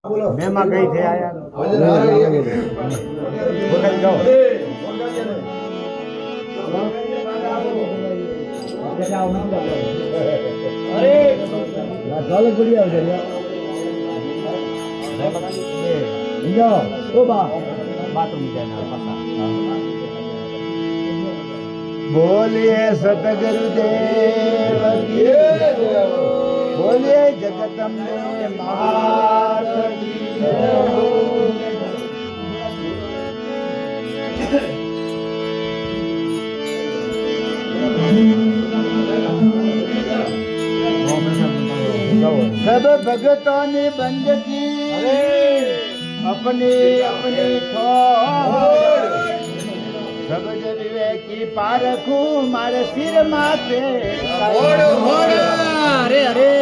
મેમાં કઈ છે આયા બોલાઈ જાઓ गाल बढ़िया हो जाएगा जाओ ओ बा બાથરૂમ જાય પાછા बोलिए सतगुरुदेव की बोलिए जगदम्बे माता की सब भगतों ने बंदगी अपने अपने ठोर सब विवेकी पारखू मारे सिर माथे अरे अरे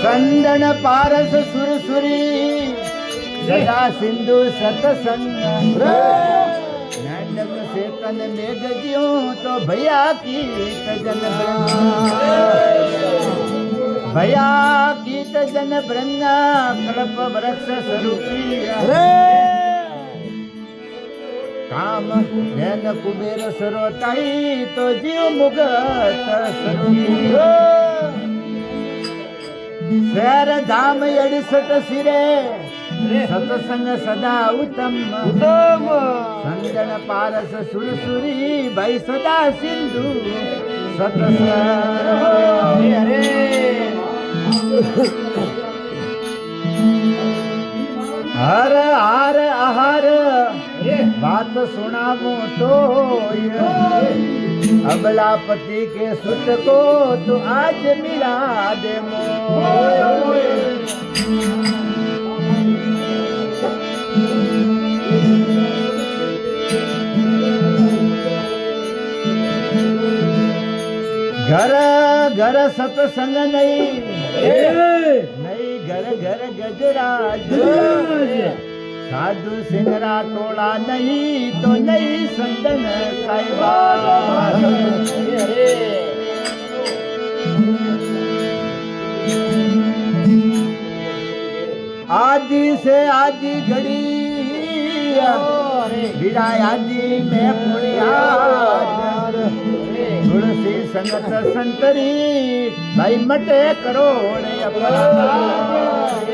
संदन पारस सुरसुरी सदा सिंधु सतसंग नंदन सेतन मेघ ज्यो तो भैया कीट जन भैया कीट जन ब्रंगा कल्प वृक्ष स्वरूपी काम नैन कुबेर सरोताई तो जीव मुगत स्वरूपी शहर धाम 68 सिरे सत्संग सदा उत्तम उत्तम संदन पारस सुरसुरी भाई सदा सिंधु सत्संग अरे हर हार आहार बात सुनावो तो अबला पति के सुत को तो आज मिला दे घर घर सत्संग नहीं नहीं घर घर गजराज साधु सिंगरा तोड़ा नहीं तो नहीं संतन आदि से आदि घड़ी बिना आदि में पुण्यार तुलसी संगत संतरी भाई मटे करोड़ अपराध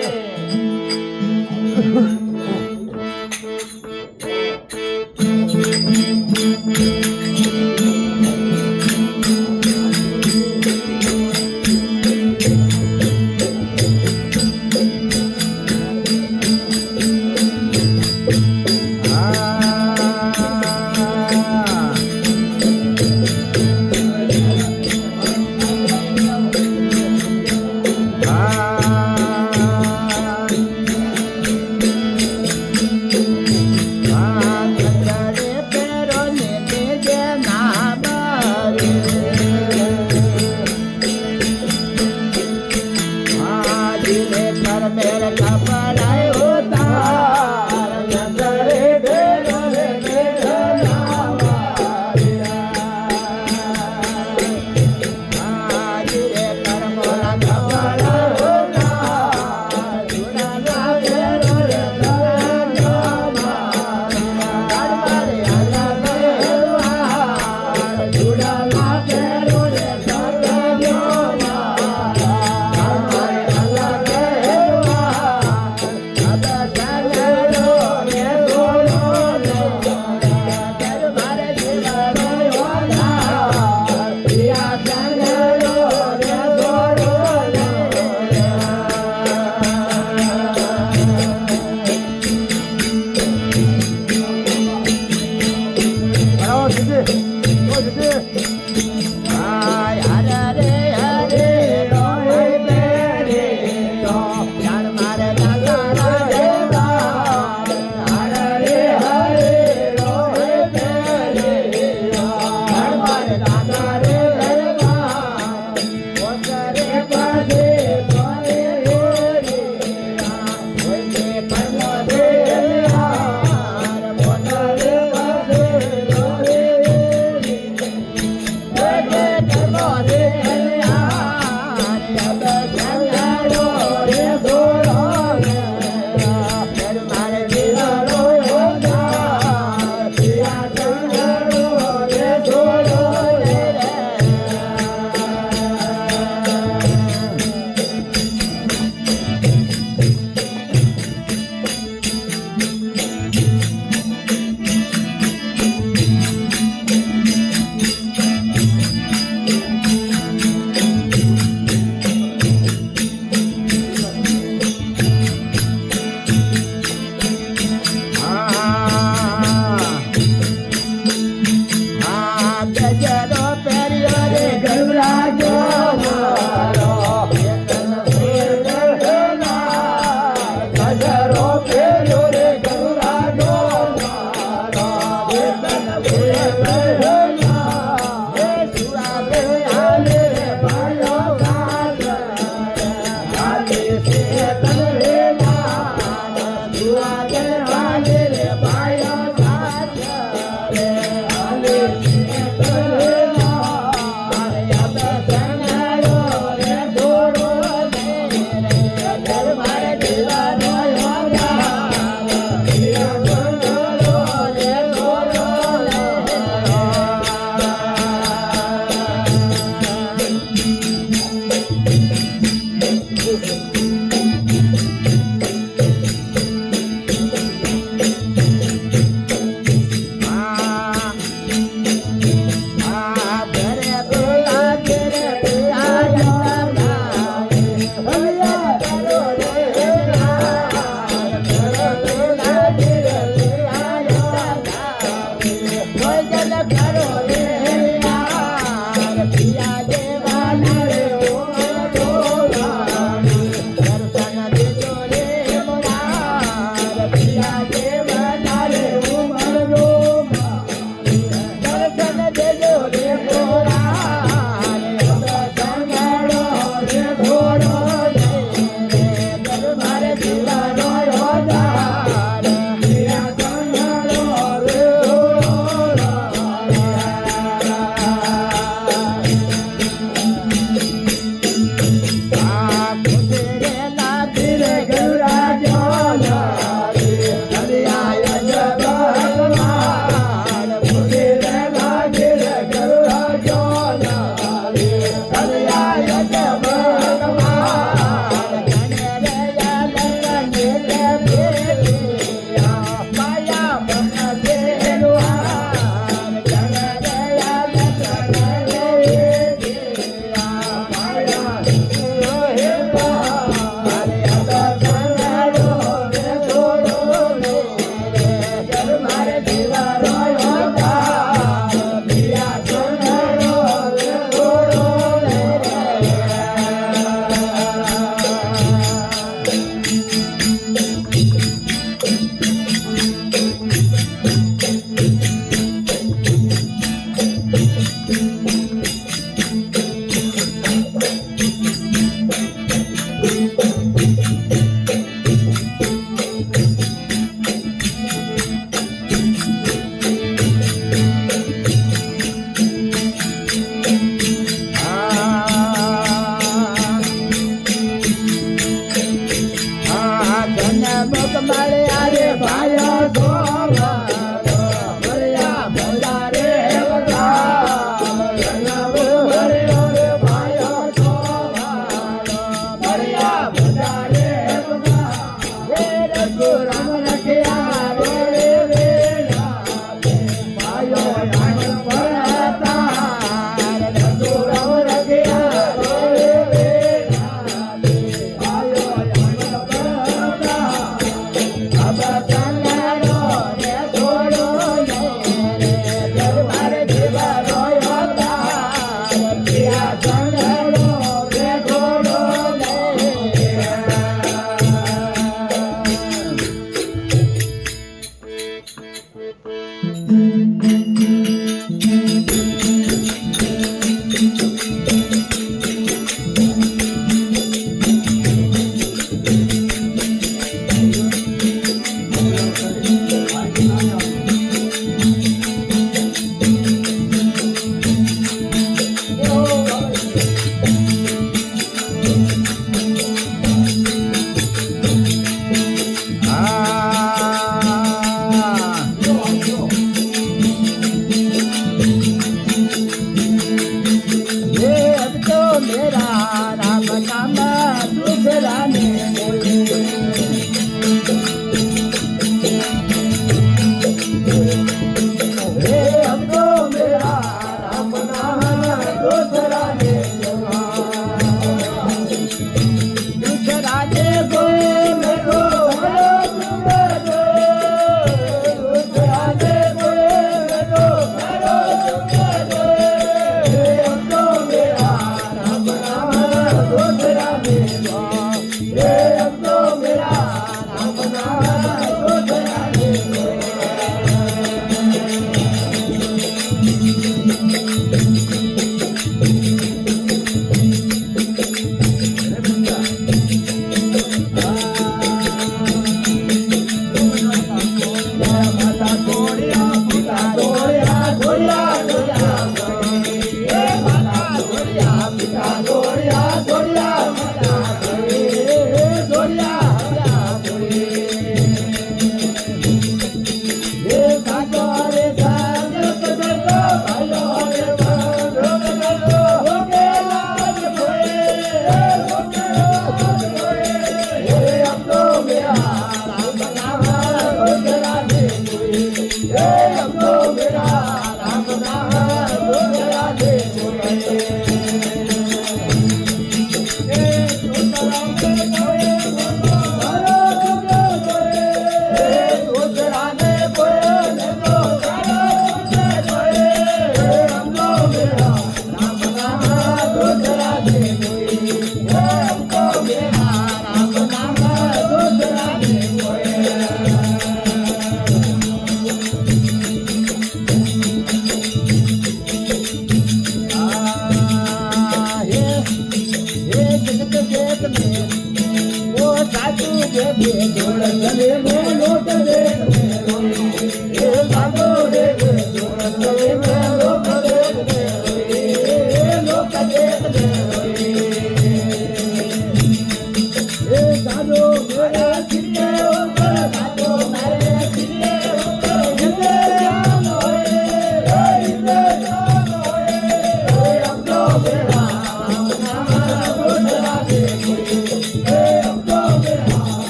મળ્યા રે ભાઈ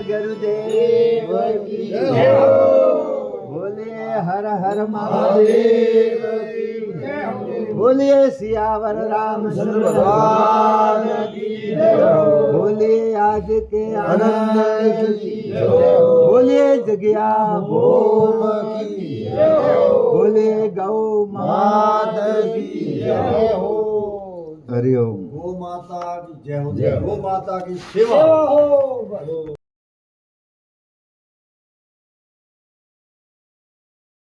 गुरुदेव की जय हो। बोलिए हर हर महादेव की जय हो। बोलिए सियावर रामचंद्र भगवान की जय हो। बोलिए आज के आनंद की जय हो। बोलिए जगिया भूम की जय हो। बोलिए गौ माता की जय हो। हरिओम। गो माता की जय हो। गो माता की सेवा हो।